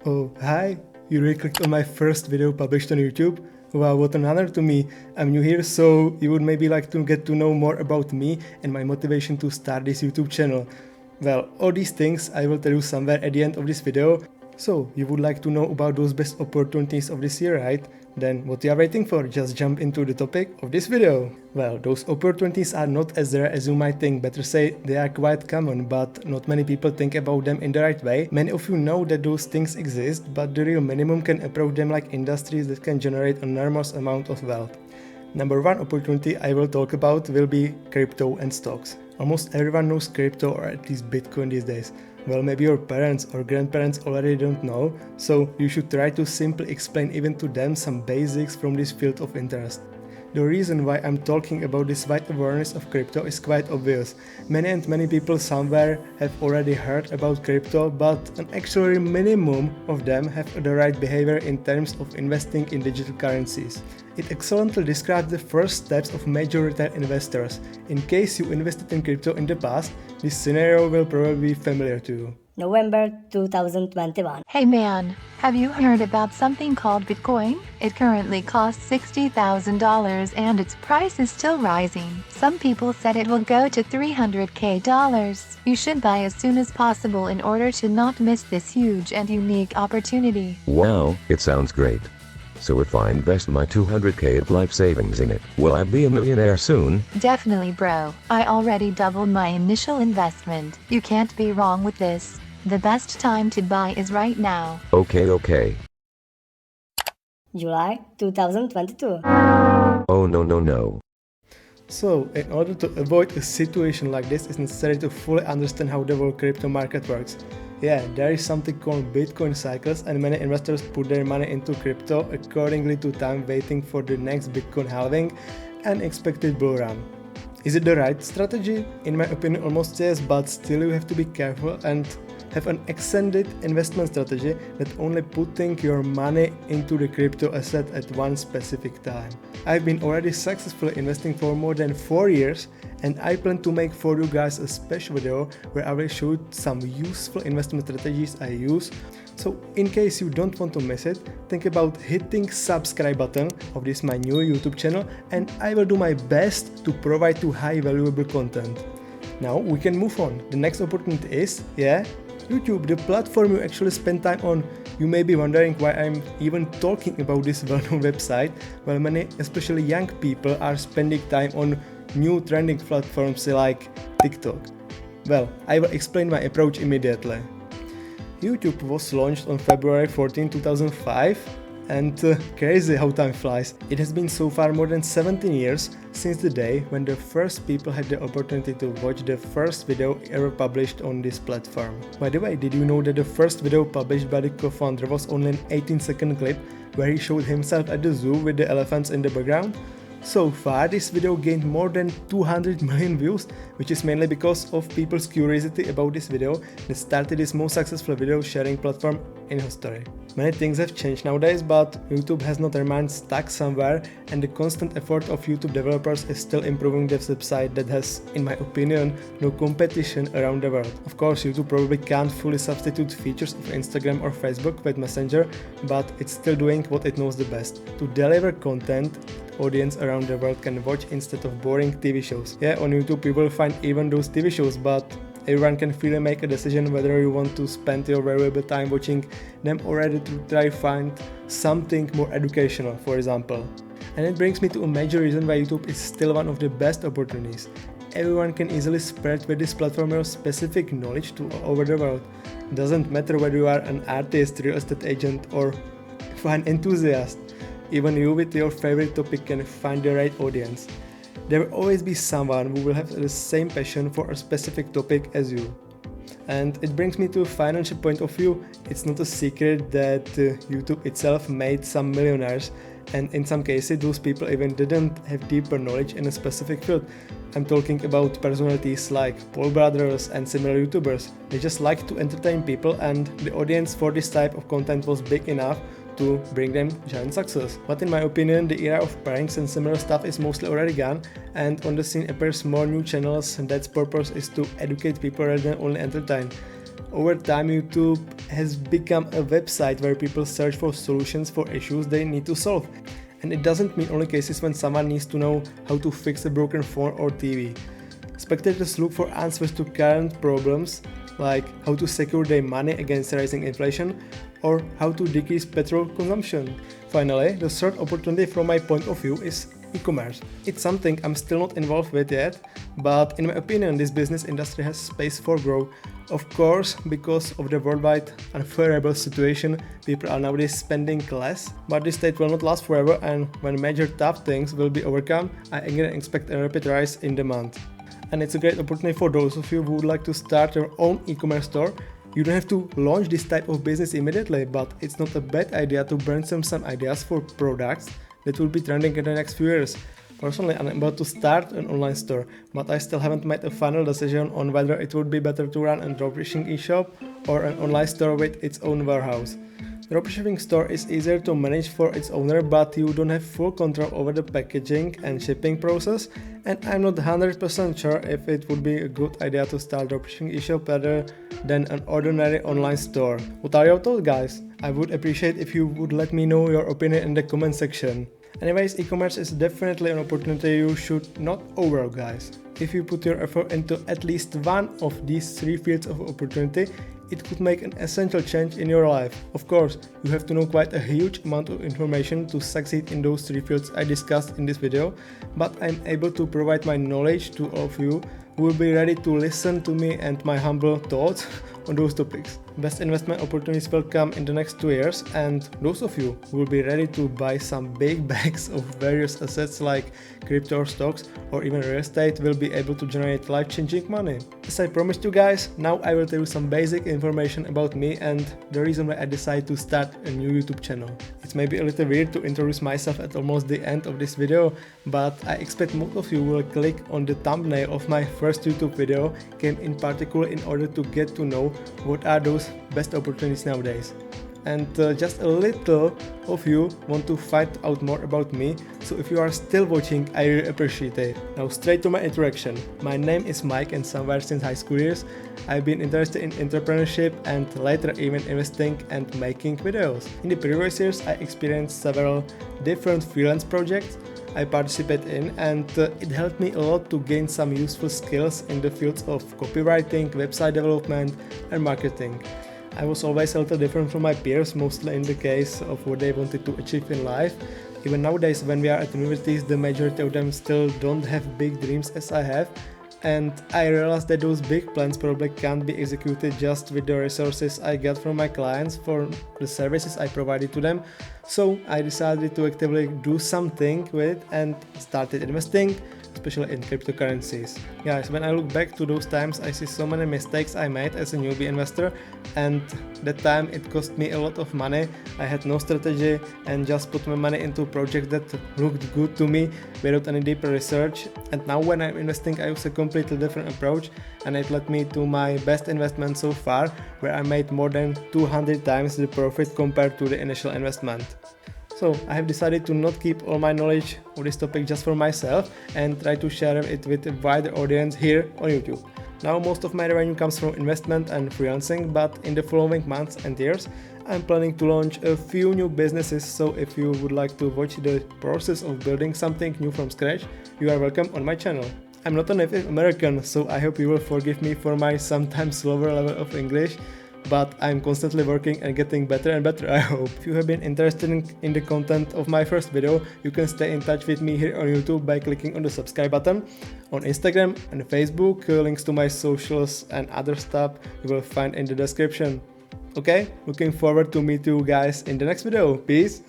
Oh, hi! You really clicked on my first video published on YouTube? Wow, what an honor to me. I'm new here, so you would maybe like to get to know more about me and my motivation to start this YouTube channel. Well, all these things I will tell you somewhere at the end of this video. So, you would like to know about those best opportunities of this year, right? Then what you are waiting for? Just jump into the topic of this video. Well, those opportunities are not as rare as you might think. Better say, they are quite common, but not many people think about them in the right way. Many of you know that those things exist, but the real minimum can approach them like industries that can generate an enormous amount of wealth. Number one opportunity I will talk about will be crypto and stocks. Almost everyone knows crypto, or at least Bitcoin these days. Well, maybe your parents or grandparents already don't know, so you should try to simply explain even to them some basics from this field of interest. The reason why I'm talking about this wide awareness of crypto is quite obvious. Many people somewhere have already heard about crypto, but an actual minimum of them have the right behavior in terms of investing in digital currencies. It excellently describes the first steps of major retail investors. In case you invested in crypto in the past, this scenario will probably be familiar to you. November 2021. Hey man, have you heard about something called Bitcoin? It currently costs $60,000 and its price is still rising. Some people said it will go to $300K. You should buy as soon as possible in order to not miss this huge and unique opportunity. Wow, it sounds great. So if I invest my $200K of life savings in it, will I be a millionaire soon? Definitely bro, I already doubled my initial investment. You can't be wrong with this. The best time to buy is right now. Okay. July 2022. Oh no. So, in order to avoid a situation like this, it's necessary to fully understand how the whole crypto market works. Yeah, there is something called Bitcoin cycles, and many investors put their money into crypto accordingly to time, waiting for the next Bitcoin halving and expected bull run. Is it the right strategy? In my opinion, almost yes, but still you have to be careful and have an extended investment strategy that only putting your money into the crypto asset at one specific time. I've been already successfully investing for more than 4 years, and I plan to make for you guys a special video where I will show you some useful investment strategies I use. So in case you don't want to miss it, think about hitting subscribe button of this my new YouTube channel, and I will do my best to provide you high valuable content. Now we can move on. The next opportunity is, YouTube, the platform you actually spend time on. You may be wondering why I'm even talking about this well-known website, while many, especially young people, are spending time on new trending platforms like TikTok. Well, I will explain my approach immediately. YouTube was launched on February 14, 2005, and crazy how time flies. It has been so far more than 17 years since the day when the first people had the opportunity to watch the first video ever published on this platform. By the way, did you know that the first video published by the co-founder was only an 18-second clip where he showed himself at the zoo with the elephants in the background? So far, this video gained more than 200 million views, which is mainly because of people's curiosity about this video that started this most successful video sharing platform in history. Many things have changed nowadays, but YouTube has not remained stuck somewhere, and the constant effort of YouTube developers is still improving this website that has, in my opinion, no competition around the world. Of course, YouTube probably can't fully substitute features of Instagram or Facebook with Messenger, but it's still doing what it knows the best: to deliver content audience around the world can watch instead of boring TV shows. Yeah, on YouTube you will find even those TV shows, but everyone can freely make a decision whether you want to spend your valuable time watching them or rather to try find something more educational, for example. And it brings me to a major reason why YouTube is still one of the best opportunities. Everyone can easily spread with this platform your specific knowledge to all over the world. It doesn't matter whether you are an artist, real estate agent, or an enthusiast. Even you with your favorite topic can find the right audience. There will always be someone who will have the same passion for a specific topic as you. And it brings me to a financial point of view. It's not a secret that YouTube itself made some millionaires, and in some cases those people even didn't have deeper knowledge in a specific field. I'm talking about personalities like Paul Brothers and similar YouTubers. They just like to entertain people, and the audience for this type of content was big enough to bring them giant success. But in my opinion, the era of pranks and similar stuff is mostly already gone, and on the scene appears more new channels, and that's purpose is to educate people rather than only entertain. Over time, YouTube has become a website where people search for solutions for issues they need to solve. And it doesn't mean only cases when someone needs to know how to fix a broken phone or TV. Spectators look for answers to current problems like how to secure their money against rising inflation or how to decrease petrol consumption. Finally, the third opportunity from my point of view is e-commerce. It's something I'm still not involved with yet, but in my opinion this business industry has space for growth. Of course, because of the worldwide unfavorable situation, people are nowadays spending less, but this state will not last forever, and when major tough things will be overcome, I again expect a rapid rise in demand. And it's a great opportunity for those of you who would like to start your own e-commerce store. You don't have to launch this type of business immediately, but it's not a bad idea to brainstorm some ideas for products that will be trending in the next few years. Personally, I'm about to start an online store, but I still haven't made a final decision on whether it would be better to run a dropshipping e-shop or an online store with its own warehouse. Dropshipping store is easier to manage for its owner, but you don't have full control over the packaging and shipping process, and I'm not 100% sure if it would be a good idea to start dropshipping e-shop rather than an ordinary online store. What are your thoughts, guys? I would appreciate if you would let me know your opinion in the comment section. Anyways, e-commerce is definitely an opportunity you should not overlook, guys. If you put your effort into at least one of these three fields of opportunity, it could make an essential change in your life. Of course, you have to know quite a huge amount of information to succeed in those three fields I discussed in this video, but I'm able to provide my knowledge to all of you who will be ready to listen to me and my humble thoughts on those topics. Best investment opportunities will come in the next 2 years, and those of you who will be ready to buy some big bags of various assets like crypto or stocks or even real estate will be able to generate life-changing money. As I promised you guys, now I will tell you some basic information about me and the reason why I decided to start a new YouTube channel. It's maybe a little weird to introduce myself at almost the end of this video, but I expect most of you will click on the thumbnail of my first YouTube video came in particular in order to get to know what are those best opportunities nowadays. And just a little of you want to find out more about me, so if you are still watching, I really appreciate it. Now straight to my introduction. My name is Mike, and somewhere since high school years I've been interested in entrepreneurship and later even investing and making videos. In the previous years I experienced several different freelance projects I participate in, and it helped me a lot to gain some useful skills in the fields of copywriting, website development and marketing. I was always a little different from my peers, mostly in the case of what they wanted to achieve in life. Even nowadays when we are at universities, the majority of them still don't have big dreams as I have, and I realized that those big plans probably can't be executed just with the resources I get from my clients for the services I provided to them. So I decided to actively do something with it and started investing, especially in cryptocurrencies. Guys, when I look back to those times, I see so many mistakes I made as a newbie investor, and that time it cost me a lot of money. I had no strategy and just put my money into projects that looked good to me without any deeper research. And now when I'm investing, I use a completely different approach, and it led me to my best investment so far, where I made more than 200 times the profit compared to the initial investment. So I have decided to not keep all my knowledge of this topic just for myself and try to share it with a wider audience here on YouTube. Now most of my revenue comes from investment and freelancing, but in the following months and years I'm planning to launch a few new businesses, so if you would like to watch the process of building something new from scratch, you are welcome on my channel. I'm not a native American, so I hope you will forgive me for my sometimes lower level of English, but I'm constantly working and getting better and better, I hope. If you have been interested in the content of my first video, you can stay in touch with me here on YouTube by clicking on the subscribe button. On Instagram and Facebook, links to my socials and other stuff you will find in the description. Okay, looking forward to meet you guys in the next video. Peace!